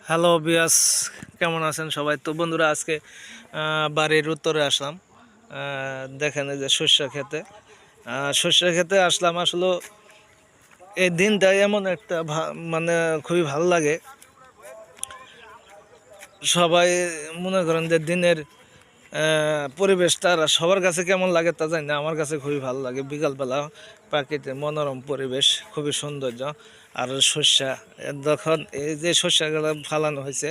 Hello বিয়াস, কেমন আছেন সবাই? তো বন্ধুরা, আজকে বাড়ির উত্তরে আসলাম। দেখেন এই যে সর্ষে খেতে আসলাম। আসলে এই দিনটা এমন একটা মানে খুবই ভালো লাগে। সবাই মনে করেন যে দিনের পরিবেশটা আর সবার কাছে কেমন লাগে তা জানি না, আমার কাছে খুবই ভালো লাগে। বিকালবেলা প্রাকৃতিক মনোরম পরিবেশ, খুবই সৌন্দর্য। আর শস্যা, যখন এই যে শস্যগুলো ফালানো হয়েছে,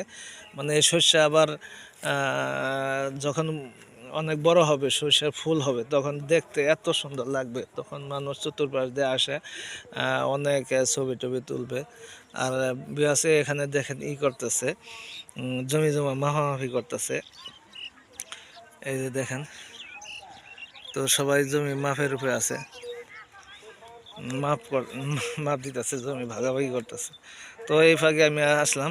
মানে এই শস্য আবার যখন অনেক বড় হবে, সর্ষের ফুল হবে, তখন দেখতে এত সুন্দর লাগবে। তখন মানুষ চতুর্পাশ দিয়ে আসে, অনেক ছবি টবি তুলবে। আর বিয়াসে এখানে দেখেন করতেছে, জমি জমা মাফামাফি করতেছে। এই যে দেখেন, তো সবাই জমি মাপের উপরে আছে, মাপ মাপ দিতেছে, জমি ভাগাভাগি করতেছে। তো এই ফাঁকে আমি আসলাম,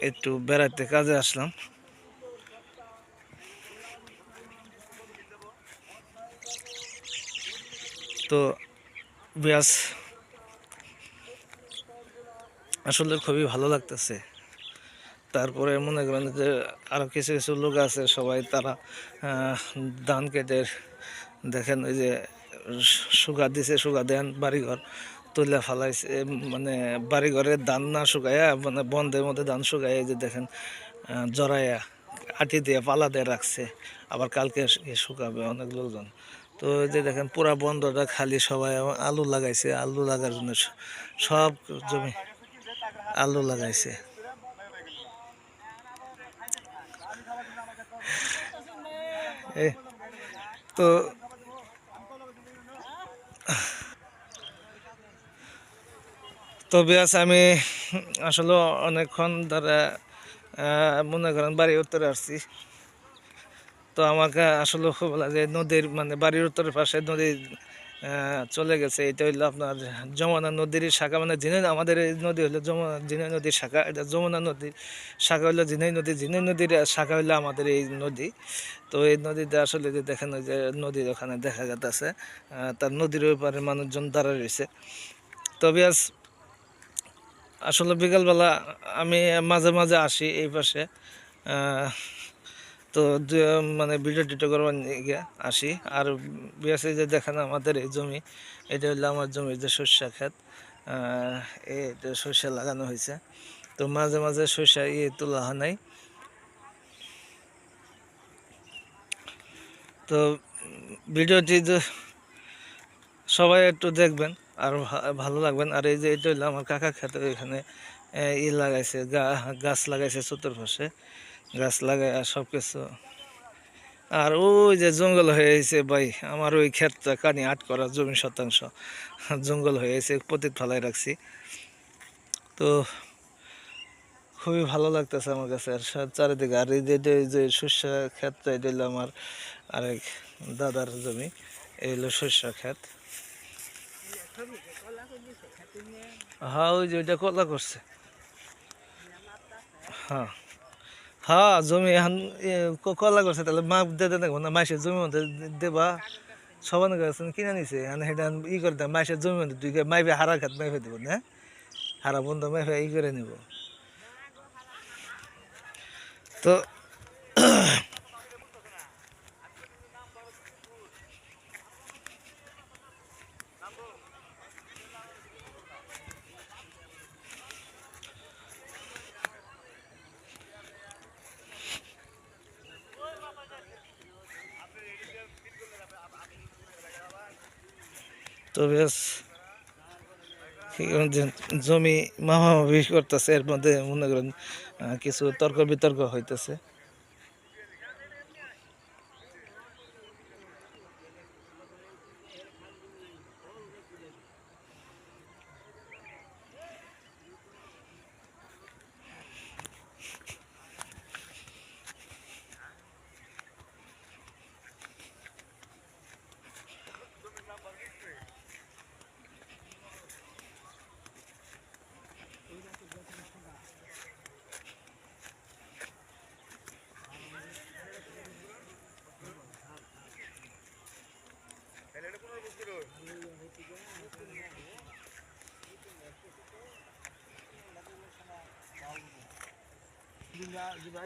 একটু বেড়াতে কাজে আসলাম। তো ব্যাস, আসলে খুবই ভালো লাগতেছে। তারপরে মনে করেন যে আরো কিছু কিছু লোক আছে, সবাই তারা ধান কেটে দেখেন ওই যে শুকা দিছে, শুকা দেন বাড়িঘর তুলে ফালাইছে। মানে বাড়িঘরের ধান না শুকাইয়া, মানে বন্ধের মধ্যে ধান শুকাইয়া, এই যে দেখেন জড়াইয়া আটি দিয়ে পালা দিয়ে রাখছে। আবার কালকে শুকাবে অনেক লোকজন। তো এই যে দেখেন পুরা বন্ধটা খালি, সবাই আলু লাগাইছে। আলু লাগার জন্য সব জমি আলু লাগাইছে। এই তো তবে আছে, আমি আসলে অনেকক্ষণ ধরে মনে করেন বাড়ি উত্তরে আসছি। তো আমাকে আসলে খুব লাগে, নদীর মানে বাড়ির উত্তরের পাশে নদী চলে গেছে। এটা হইলো আপনার যমুনা নদীর শাখা, মানে ঝিনাই। আমাদের এই নদী হলো যমুনা, ঝিনাই নদীর শাখা। এটা যমুনা নদীর শাখা হইলো ঝিনাই নদী, ঝিনাই নদীর শাখা হইলো আমাদের এই নদী। তো এই নদীতে আসলে যে দেখেন, ওই যে নদীর ওখানে দেখা যাচ্ছে, তার নদীর ওই পারে মানুষজন দাঁড়ায় রয়েছে। তবে আজ আসলে বিকালবেলা আমি মাঝে মাঝে আসি এই পাশে। তো মানে ভিডিও টিডিও করবার গিয়ে আসি। আর বিয়াসে যে দেখেন আমাদের এই জমি, এটা হলো আমার জমির যে সর্ষে ক্ষেত। এটা সর্ষে লাগানো হয়েছে। তো মাঝে মাঝে সর্ষে তোলা হয় নাই। তো ভিডিওটি সবাই একটু দেখবেন, আর ভালো লাগবেন। আর এই যে এটা হইলো আমার কাকা ক্ষেত, এখানে লাগাইছে, গাছ লাগাইছে চতুর্পাশে, গাছ লাগাই আর সব কিছু। আর ওই যে জঙ্গল হয়ে গেছে ভাই, আমার ওই ক্ষেতটা কানি 8 করা জমি, শতাংশ জঙ্গল হয়ে গেছে, পতিত ফালাই রাখছি। তো খুবই ভালো লাগতেছে আমার কাছে। আর চারিদিকে, আর এই যে শস্য ক্ষেতটা, এটা হলো আমার আরেক দাদার জমি। এই হলো শস্য ক্ষেত। হ্যাঁ, ওই যে ওইটা কলা করছে। হ্যাঁ হ্যাঁ, জমি এখন কলা করছে, তাহলে মাপ দিয়ে দেখবো না, মাসের জমি মধ্যে দেবা। সবান গাছ কিনে নিছে, মানে সেটা করে দেয় মাসের জমি মধ্যে, তুই মাইবে হারা খাত মাইফে দিব না, হারা বন্ধ মাইফে করে নিব। তো তো বেশ, জমি মামামাফি করতেছে, এর মধ্যে মনে করেন কিছু তর্ক বিতর্ক হইতেছে।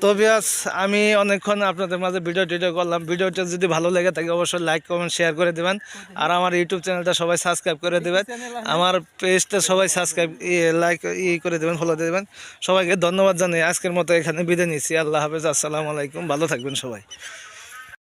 তো ভিউয়ার্স, আমি অনেকক্ষণ আপনাদের মাঝে ভিডিও করলাম। ভিডিওটা যদি ভালো লেগে থাকে অবশ্যই লাইক কমেন্ট শেয়ার করে দেবেন। আর আমার ইউটিউব চ্যানেলটা সবাই সাবস্ক্রাইব করে দেবেন, আমার পেজটা সবাই সাবস্ক্রাইব লাইক করে দেবেন, ফলো দিয়ে দেবেন। সবাইকে ধন্যবাদ জানাই, আজকের মতো এখানে বিদায় নিচ্ছি। আল্লাহ হাফেজ, আসসালামু আলাইকুম, ভালো থাকবেন সবাই।